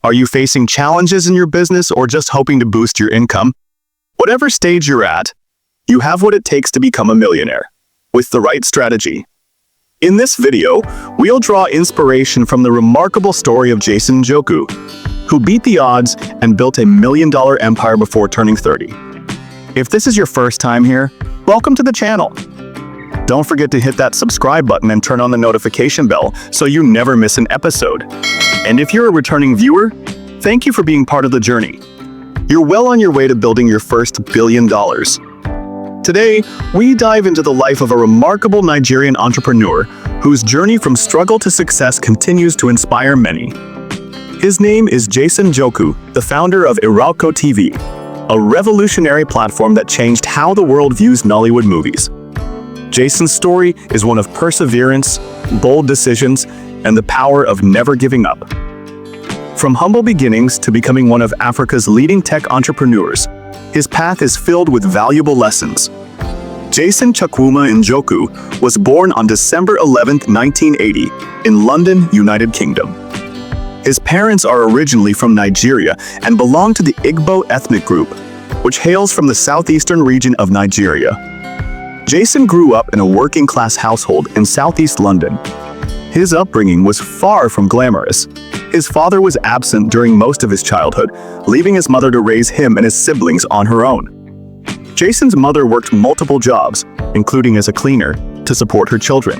Are you facing challenges in your business or just hoping to boost your income? Whatever stage you're at, you have what it takes to become a millionaire, with the right strategy. In this video, we'll draw inspiration from the remarkable story of Jason Njoku, who beat the odds and built a million-dollar empire before turning 30. If this is your first time here, welcome to the channel. Don't forget to hit that subscribe button and turn on the notification bell so you never miss an episode. And if you're a returning viewer, thank you for being part of the journey. You're well on your way to building your first $1 billion. Today, we dive into the life of a remarkable Nigerian entrepreneur whose journey from struggle to success continues to inspire many. His name is Jason Njoku, the founder of IrokoTV, a revolutionary platform that changed how the world views Nollywood movies. Jason's story is one of perseverance, bold decisions, and the power of never giving up. From humble beginnings to becoming one of Africa's leading tech entrepreneurs, his path is filled with valuable lessons. Jason Njoku was born on December 11, 1980, in London, United Kingdom. His parents are originally from Nigeria and belong to the Igbo ethnic group, which hails from the southeastern region of Nigeria. Jason grew up in a working-class household in southeast London. His upbringing was far from glamorous. His father was absent during most of his childhood, leaving his mother to raise him and his siblings on her own. Jason's mother worked multiple jobs, including as a cleaner, to support her children.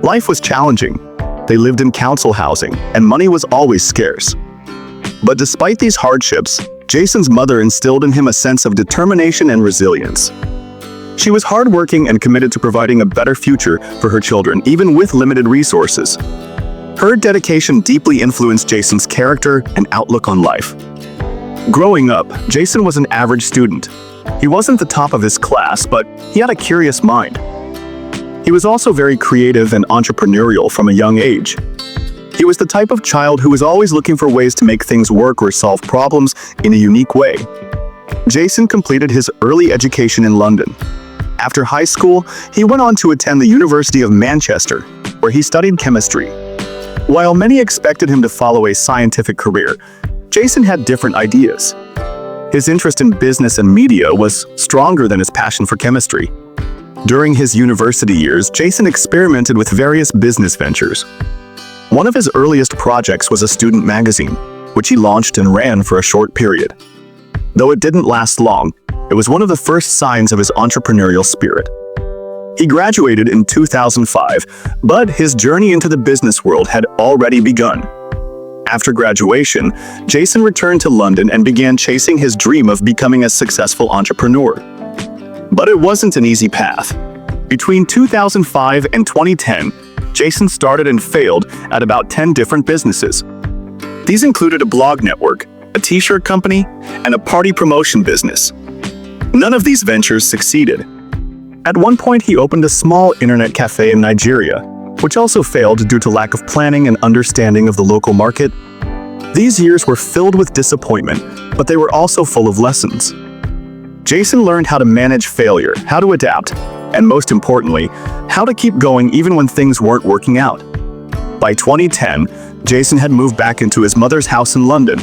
Life was challenging. They lived in council housing, and money was always scarce. But despite these hardships, Jason's mother instilled in him a sense of determination and resilience. She was hardworking and committed to providing a better future for her children, even with limited resources. Her dedication deeply influenced Jason's character and outlook on life. Growing up, Jason was an average student. He wasn't the top of his class, but he had a curious mind. He was also very creative and entrepreneurial from a young age. He was the type of child who was always looking for ways to make things work or solve problems in a unique way. Jason completed his early education in London. After high school, he went on to attend the University of Manchester, where he studied chemistry. While many expected him to follow a scientific career, Jason had different ideas. His interest in business and media was stronger than his passion for chemistry. During his university years, Jason experimented with various business ventures. One of his earliest projects was a student magazine, which he launched and ran for a short period. Though it didn't last long, it was one of the first signs of his entrepreneurial spirit. He graduated in 2005, but his journey into the business world had already begun. After graduation, Jason returned to London and began chasing his dream of becoming a successful entrepreneur. But it wasn't an easy path. Between 2005 and 2010, Jason started and failed at about 10 different businesses. These included a blog network, a t-shirt company, and a party promotion business. None of these ventures succeeded. At one point, he opened a small internet cafe in Nigeria, which also failed due to lack of planning and understanding of the local market. These years were filled with disappointment, but they were also full of lessons. Jason learned how to manage failure, how to adapt, and most importantly, how to keep going even when things weren't working out. By 2010, Jason had moved back into his mother's house in London.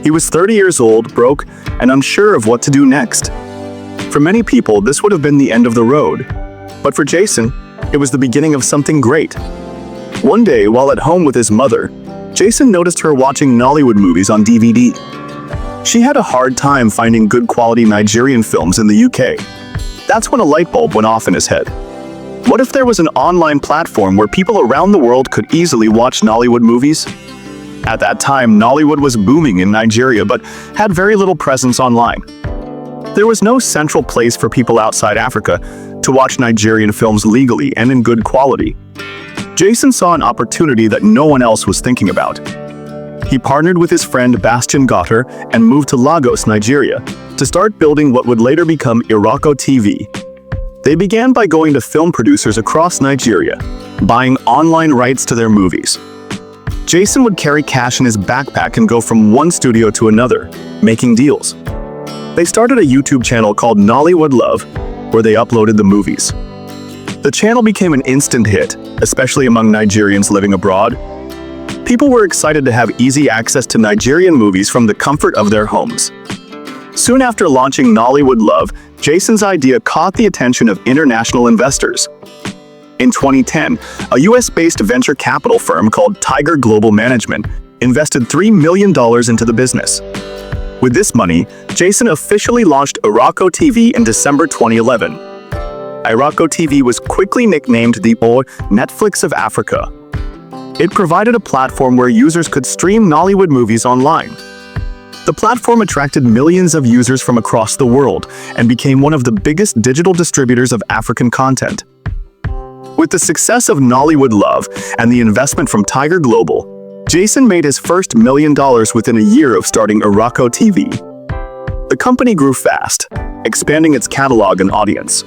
He was 30 years old, broke, and unsure of what to do next. For many people, this would have been the end of the road. But for Jason, it was the beginning of something great. One day, while at home with his mother, Jason noticed her watching Nollywood movies on DVD. She had a hard time finding good quality Nigerian films in the UK. That's when a light bulb went off in his head. What if there was an online platform where people around the world could easily watch Nollywood movies? At that time, Nollywood was booming in Nigeria but had very little presence online. There was no central place for people outside Africa to watch Nigerian films legally and in good quality. Jason saw an opportunity that no one else was thinking about. He partnered with his friend Bastian Gotter and moved to Lagos, Nigeria, to start building what would later become IrokoTV. They began by going to film producers across Nigeria, buying online rights to their movies. Jason would carry cash in his backpack and go from one studio to another, making deals. They started a YouTube channel called Nollywood Love, where they uploaded the movies. The channel became an instant hit, especially among Nigerians living abroad. People were excited to have easy access to Nigerian movies from the comfort of their homes. Soon after launching Nollywood Love, Jason's idea caught the attention of international investors. In 2010, a US-based venture capital firm called Tiger Global Management invested $3 million into the business. With this money, Jason officially launched IrokoTV in December 2011. IrokoTV was quickly nicknamed the Netflix of Africa. It provided a platform where users could stream Nollywood movies online. The platform attracted millions of users from across the world and became one of the biggest digital distributors of African content. With the success of Nollywood Love and the investment from Tiger Global, Jason made his first $1 million within a year of starting IrokoTV. The company grew fast, expanding its catalog and audience.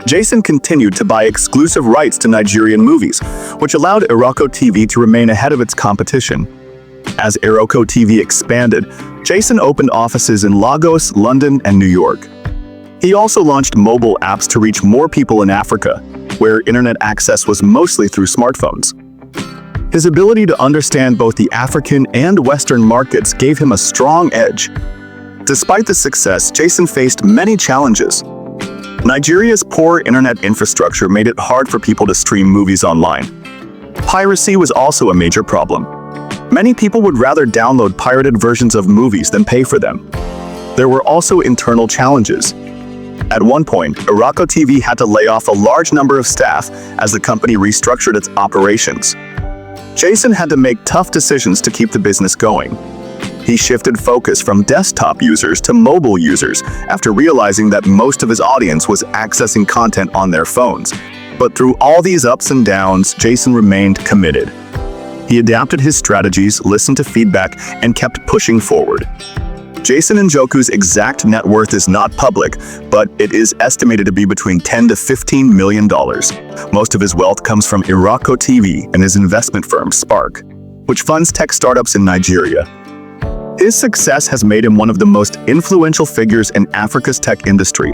Jason continued to buy exclusive rights to Nigerian movies, which allowed IrokoTV to remain ahead of its competition. As IrokoTV expanded, Jason opened offices in Lagos, London, and New York. He also launched mobile apps to reach more people in Africa, where internet access was mostly through smartphones. His ability to understand both the African and Western markets gave him a strong edge. Despite the success, Jason faced many challenges. Nigeria's poor internet infrastructure made it hard for people to stream movies online. Piracy was also a major problem. Many people would rather download pirated versions of movies than pay for them. There were also internal challenges. At one point, IrokoTV had to lay off a large number of staff as the company restructured its operations. Jason had to make tough decisions to keep the business going. He shifted focus from desktop users to mobile users after realizing that most of his audience was accessing content on their phones. But through all these ups and downs, Jason remained committed. He adapted his strategies, listened to feedback, and kept pushing forward. Jason Njoku's exact net worth is not public, but it is estimated to be between $10 to $15 million. Most of his wealth comes from IrokoTV and his investment firm Spark, which funds tech startups in Nigeria. His success has made him one of the most influential figures in Africa's tech industry.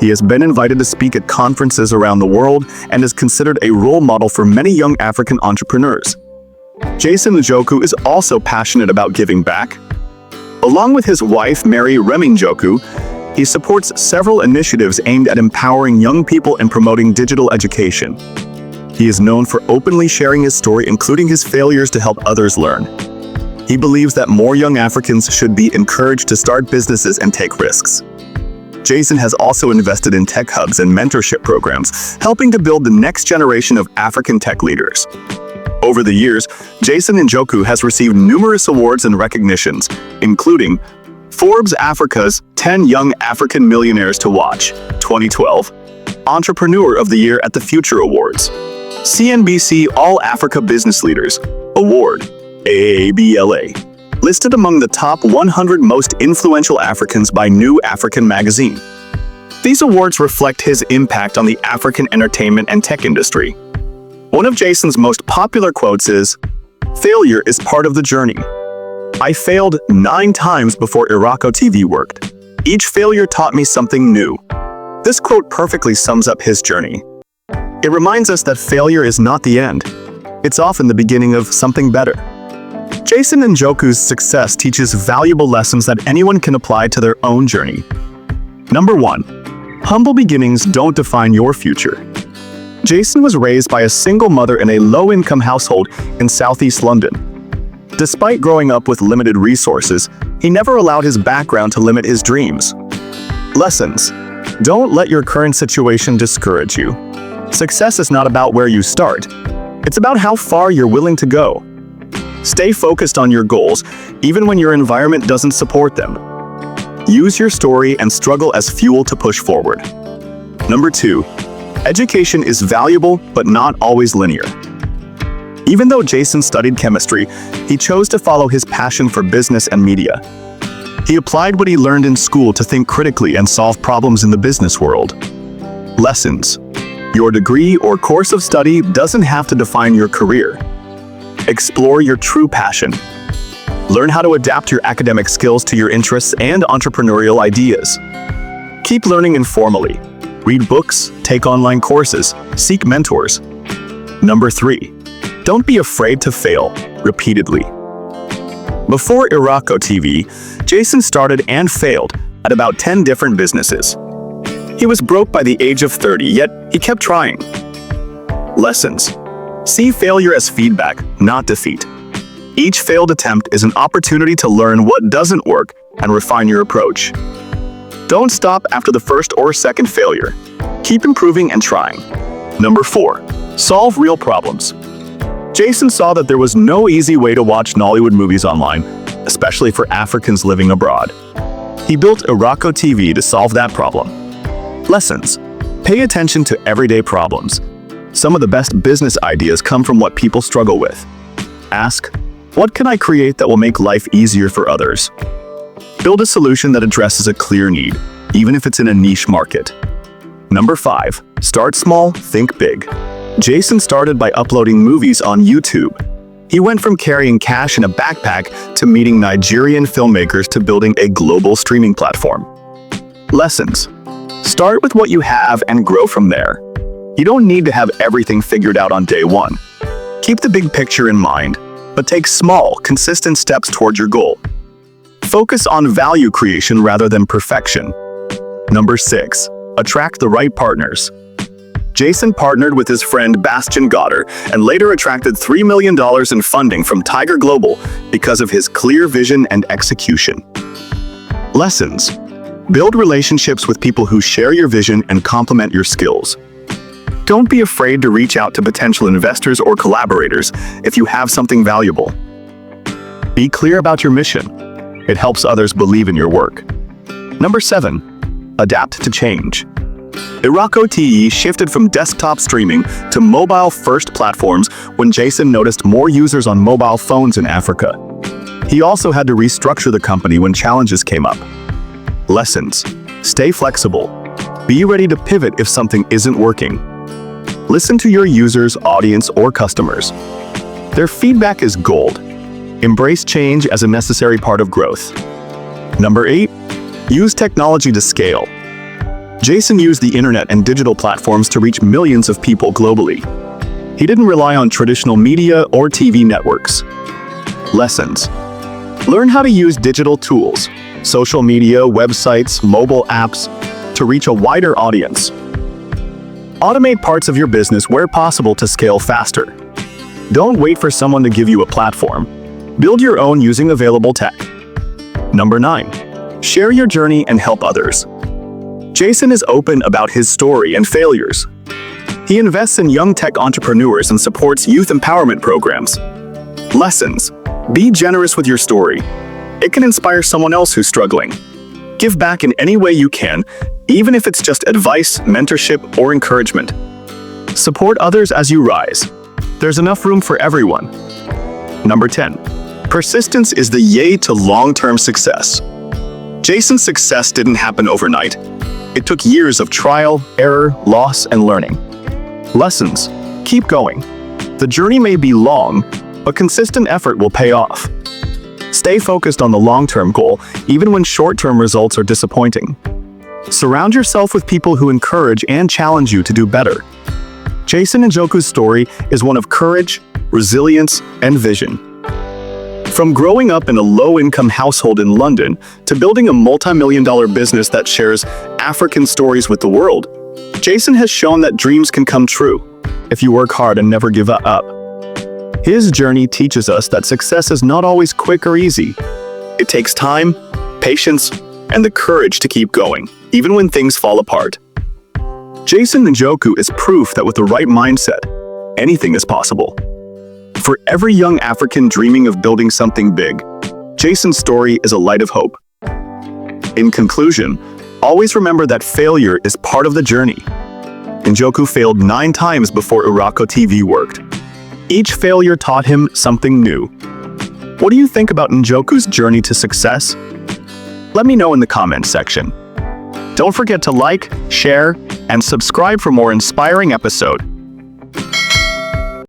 He has been invited to speak at conferences around the world and is considered a role model for many young African entrepreneurs. Jason Njoku is also passionate about giving back. Along with his wife, Mary Njoku, he supports several initiatives aimed at empowering young people and promoting digital education. He is known for openly sharing his story, including his failures, to help others learn. He believes that more young Africans should be encouraged to start businesses and take risks. Jason has also invested in tech hubs and mentorship programs, helping to build the next generation of African tech leaders. Over the years, Jason Njoku has received numerous awards and recognitions, including Forbes Africa's 10 Young African Millionaires to Watch, 2012, Entrepreneur of the Year at the Future Awards, CNBC All Africa Business Leaders Award, AABLA, listed among the top 100 most influential Africans by New African magazine. These awards reflect his impact on the African entertainment and tech industry. One of Jason's most popular quotes is, "Failure is part of the journey. I failed 9 times before IrokoTV worked. Each failure taught me something new." This quote perfectly sums up his journey. It reminds us that failure is not the end. It's often the beginning of something better. Jason Njoku's success teaches valuable lessons that anyone can apply to their own journey. Number 1. Humble beginnings don't define your future. Jason was raised by a single mother in a low-income household in southeast London. Despite growing up with limited resources, he never allowed his background to limit his dreams. Lessons: don't let your current situation discourage you. Success is not about where you start. It's about how far you're willing to go. Stay focused on your goals, even when your environment doesn't support them. Use your story and struggle as fuel to push forward. Number 2. Education is valuable, but not always linear. Even though Jason studied chemistry, he chose to follow his passion for business and media. He applied what he learned in school to think critically and solve problems in the business world. Lessons: your degree or course of study doesn't have to define your career. Explore your true passion. Learn how to adapt your academic skills to your interests and entrepreneurial ideas. Keep learning informally. Read books, take online courses, seek mentors. Number 3. Don't be afraid to fail. repeatedly. Before IrokoTV, Jason started and failed at about 10 different businesses. He was broke by the age of 30, yet he kept trying. Lessons. See failure as feedback, not defeat. Each failed attempt is an opportunity to learn what doesn't work and refine your approach. Don't stop after the first or second failure. Keep improving and trying. Number 4. Solve real problems. Jason saw that there was no easy way to watch Nollywood movies online, especially for Africans living abroad. He built IrokoTV to solve that problem. Lessons. Pay attention to everyday problems. Some of the best business ideas come from what people struggle with. Ask, what can I create that will make life easier for others? Build a solution that addresses a clear need, even if it's in a niche market. Number 5. Start small, think big. Jason started by uploading movies on YouTube. He went from carrying cash in a backpack to meeting Nigerian filmmakers to building a global streaming platform. Lessons. Start with what you have and grow from there. You don't need to have everything figured out on day one. Keep the big picture in mind, but take small, consistent steps toward your goal. Focus on value creation rather than perfection. Number 6. Attract the right partners. Jason partnered with his friend Bastian Goddard and later attracted $3 million in funding from Tiger Global because of his clear vision and execution. Lessons. Build relationships with people who share your vision and complement your skills. Don't be afraid to reach out to potential investors or collaborators if you have something valuable. Be clear about your mission. It helps others believe in your work. Number 7. Adapt to change. IrokoTV shifted from desktop streaming to mobile-first platforms when Jason noticed more users on mobile phones in Africa. He also had to restructure the company when challenges came up. Lessons. Stay flexible. Be ready to pivot if something isn't working. Listen to your users, audience, or customers. Their feedback is gold. Embrace change as a necessary part of growth. Number 8. Use technology to scale. Jason used the internet and digital platforms to reach millions of people globally. He didn't rely on traditional media or TV networks. Lessons. Learn how to use digital tools, social media, websites, mobile apps, to reach a wider audience. Automate parts of your business where possible to scale faster. Don't wait for someone to give you a platform. Build your own using available tech. Number 9. Share your journey and help others. Jason is open about his story and failures. He invests in young tech entrepreneurs and supports youth empowerment programs. Lessons. Be generous with your story. It can inspire someone else who's struggling. Give back in any way you can, even if it's just advice, mentorship, or encouragement. Support others as you rise. There's enough room for everyone. Number 10. Persistence is the key to long-term success. Jason's success didn't happen overnight. It took years of trial, error, loss, and learning. Lessons. Keep going. The journey may be long, but consistent effort will pay off. Stay focused on the long-term goal, even when short-term results are disappointing. Surround yourself with people who encourage and challenge you to do better. Jason Njoku's story is one of courage, resilience, and vision. From growing up in a low-income household in London to building a multi-million-dollar business that shares African stories with the world, Jason has shown that dreams can come true if you work hard and never give up. His journey teaches us that success is not always quick or easy. It takes time, patience, and the courage to keep going, even when things fall apart. Jason Njoku is proof that with the right mindset, anything is possible. For every young African dreaming of building something big, Jason's story is a light of hope. In conclusion, always remember that failure is part of the journey. Njoku failed 9 times before IrokoTV worked. Each failure taught him something new. What do you think about Njoku's journey to success? Let me know in the comments section. Don't forget to like, share, and subscribe for more inspiring episodes.